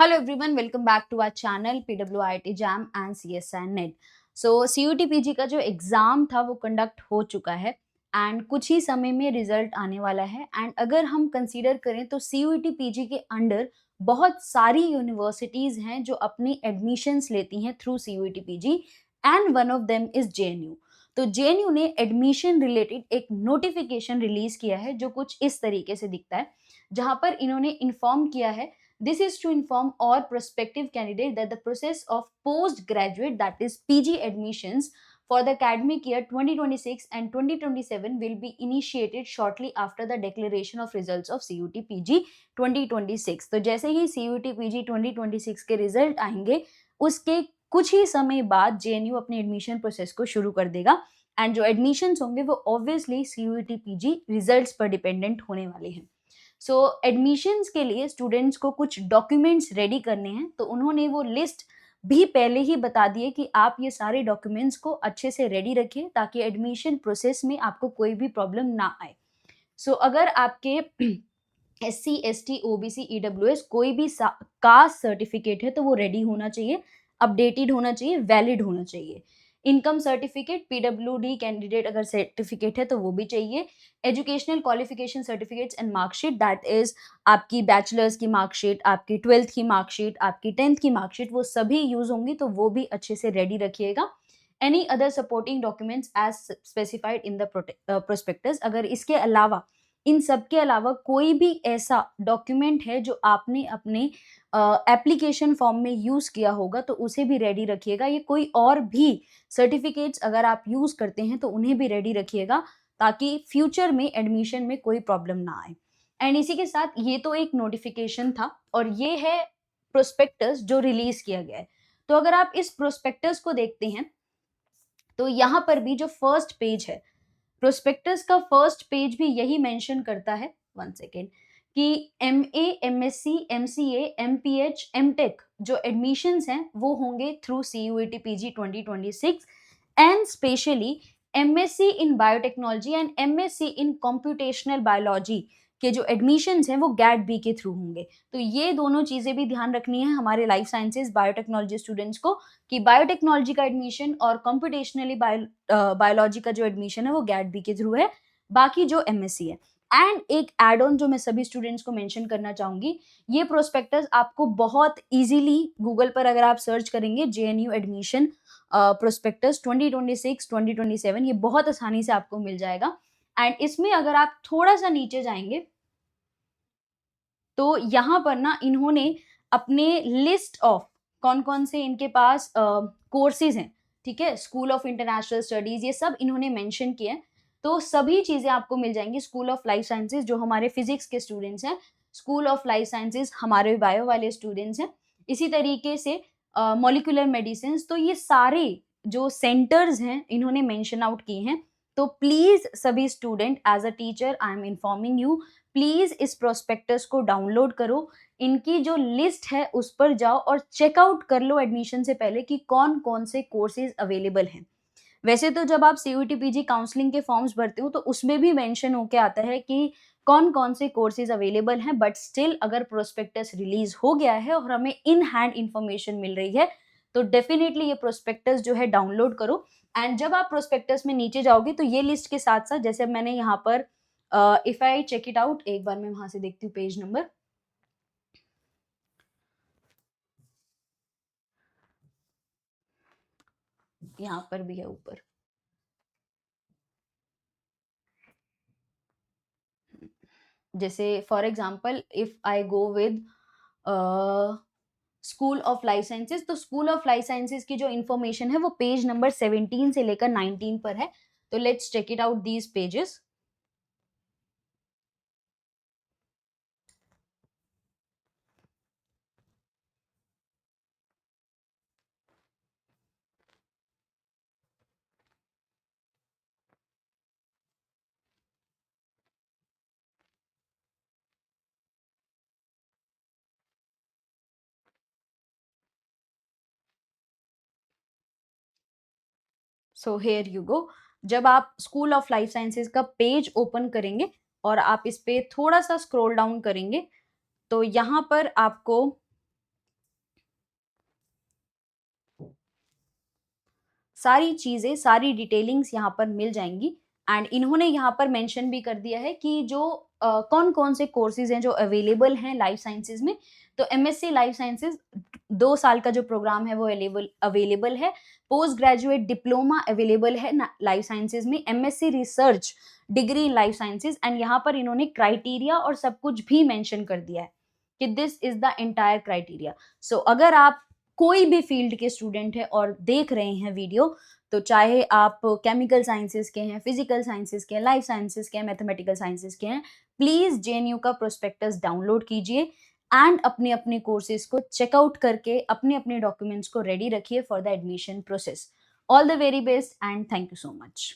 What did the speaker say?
Hello everyone, welcome back to our channel PWIT Jam and CSI Net. So CUT PG का जो exam था वो conduct हो चुका है एंड कुछ ही समय में रिजल्ट आने वाला है एंड अगर हम कंसीडर करें तो CUT PG के अंडर बहुत सारी यूनिवर्सिटीज़ हैं जो अपनी एडमिशन्स लेती हैं through CUT PG and one of them is JNU. तो JNU ने एडमिशन रिलेटेड एक नोटिफिकेशन रिलीज़ किया है जो कुछ इस तरीके से दिखता है, जहाँ पर इन्होंने इन्फॉर्म किया है. This is to inform all prospective candidates that the process of postgraduate, that is PG admissions for the academic year 2026 and 2027 will be initiated shortly after the declaration of results of CUT PG 2026. तो जैसे ही CUT PG 2026 के result आएंगे उसके कुछ ही समय बाद JNU अपने admission process को शुरू कर देगा एंड जो एडमिशन्स होंगे वो ऑब्वियसली CUT PG रिजल्ट्स पर डिपेंडेंट होने वाले हैं. सो एडमिशन्स के लिए स्टूडेंट्स को कुछ डॉक्यूमेंट्स रेडी करने हैं, तो उन्होंने वो लिस्ट भी पहले ही बता दी है कि आप ये सारे डॉक्यूमेंट्स को अच्छे से रेडी रखें ताकि एडमिशन प्रोसेस में आपको कोई भी प्रॉब्लम ना आए. सो अगर आपके SC, ST, OBC, EWS कोई भी कास्ट सर्टिफिकेट है तो वो रेडी होना चाहिए, अपडेटेड होना चाहिए, वैलिड होना चाहिए. इनकम सर्टिफिकेट, PWD कैंडिडेट अगर सर्टिफिकेट है तो वो भी चाहिए. Educational qualification certificates and marksheet, that is आपकी बैचलर्स की मार्कशीट, आपकी 12th की मार्कशीट, आपकी 10th की मार्कशीट, वो सभी यूज होंगी तो वो भी अच्छे से रेडी रखिएगा. Any other supporting documents as specified in the prospectus. अगर इसके अलावा, इन सब के अलावा कोई भी ऐसा डॉक्यूमेंट है जो आपने अपने एप्लीकेशन फॉर्म में यूज किया होगा तो उसे भी रेडी रखिएगा. ये कोई और भी सर्टिफिकेट्स अगर आप यूज करते हैं तो उन्हें भी रेडी रखिएगा ताकि फ्यूचर में एडमिशन में कोई प्रॉब्लम ना आए. एंड इसी के साथ ये तो एक नोटिफिकेशन था और ये है प्रोस्पेक्टस जो रिलीज किया गया है. तो अगर आप इस प्रोस्पेक्टस को देखते हैं तो यहाँ पर भी जो फर्स्ट पेज है, प्रोस्पेक्टस का फर्स्ट पेज भी यही मेंशन करता है, वन सेकेंड, कि MA, MSc, MCA, MPH, MTech जो एडमिशंस हैं वो होंगे through CUET PG 2026 and specially MSc in biotechnology and MSc in computational biology के जो एडमिशंस हैं वो गैट बी के थ्रू होंगे. तो ये दोनों चीज़ें भी ध्यान रखनी है हमारे लाइफ साइंसेज बायोटेक्नोलॉजी स्टूडेंट्स को कि बायोटेक्नोलॉजी का एडमिशन और कंप्यूटेशनली बायोलॉजी का जो एडमिशन है वो गैट बी के थ्रू है, बाकी जो MSc है. एंड एक एड ऑन जो मैं सभी स्टूडेंट्स को मेंशन करना चाहूंगी, ये प्रोस्पेक्टस आपको बहुत इजीली गूगल पर अगर आप सर्च करेंगे JNU एडमिशन प्रोस्पेक्टस 2026 2027, ये बहुत आसानी से आपको मिल जाएगा. एंड इसमें अगर आप थोड़ा सा नीचे जाएंगे तो यहाँ पर ना इन्होंने अपने लिस्ट ऑफ कौन कौन से इनके पास कोर्सेज हैं, ठीक है, स्कूल ऑफ इंटरनेशनल स्टडीज, ये सब इन्होंने मेंशन किए हैं. तो सभी चीजें आपको मिल जाएंगी. स्कूल ऑफ लाइफ साइंसेज जो हमारे फिजिक्स के स्टूडेंट्स हैं, स्कूल ऑफ लाइफ साइंसेज हमारे बायो वाले स्टूडेंट्स हैं, इसी तरीके से मॉलिक्यूलर मेडिसिन. तो ये सारे जो सेंटर्स हैं इन्होंने मेंशन आउट किए हैं. तो प्लीज सभी student, as a teacher I am informing you, please इस प्रोस्पेक्टस को डाउनलोड करो, इनकी जो लिस्ट है उस पर जाओ और चेकआउट कर लो एडमिशन से पहले कि कौन कौन से कोर्सेज अवेलेबल हैं. वैसे तो जब आप CUT PG काउंसलिंग के फॉर्म्स भरते हो तो उसमें भी मेंशन होके आता है कि कौन कौन से कोर्सेज अवेलेबल हैं, बट स्टिल अगर प्रोस्पेक्टस रिलीज हो गया है और हमें इन हैंड इंफॉर्मेशन मिल रही है तो डेफिनेटली ये प्रोस्पेक्टस जो है डाउनलोड करो. एंड जब आप प्रोस्पेक्टस में नीचे जाओगे तो ये लिस्ट के साथ साथ, जैसे मैंने यहाँ पर if I check it out, एक बार मैं वहां से देखती हूँ पेज नंबर, यहाँ पर भी है ऊपर. जैसे for example if I go with school of life sciences, तो स्कूल ऑफ लाइफ साइंसेज की जो इन्फॉर्मेशन है वो पेज नंबर 17 से लेकर 19 पर है. तो let's check it out these pages. So here you go. जब आप स्कूल ऑफ लाइफ साइंसेज का पेज ओपन करेंगे और आप इस पे थोड़ा सा स्क्रॉल डाउन करेंगे तो यहाँ पर आपको सारी चीज़ें, सारी डिटेलिंग्स यहाँ पर मिल जाएँगी। एंड इन्होंने यहाँ पर मेंशन भी कर दिया है कि जो कौन-कौन से कोर्सेज़ हैं जो अवेलेबल हैं लाइफ साइंसेज़ में। तो एमएससी लाइफ साइंसेज़ 2 साल का जो प्रोग्राम है वो अवेलेबल है। पोस्ट ग्रेजुएट डिप्लोमा अवेलेबल है ना लाइफ साइंसेज़ में। MSc research degree in life sciences, and यहाँ पर इन्होंने क्राइटेरिया और सब कुछ भी मेंशन कर दिया है कि this is the entire criteria. So अगर आप कोई भी फील्ड के स्टूडेंट हैं और देख रहे हैं वीडियो, तो चाहे आप केमिकल साइंसेज़ के हैं, फिज़िकल साइंसेज़ के हैं, लाइफ साइंसेज़ के हैं, मैथमेटिकल साइंसेज़ के हैं, प्लीज़ जेएनयू का प्रोस्पेक्टस डाउनलोड कीजिए एंड अपने-अपने कोर्सेज़ को चेकआउट करके अपने-अपने डॉक्यूमेंट्स को रेडी रखिए for the admission process. All the very best and thank you so much.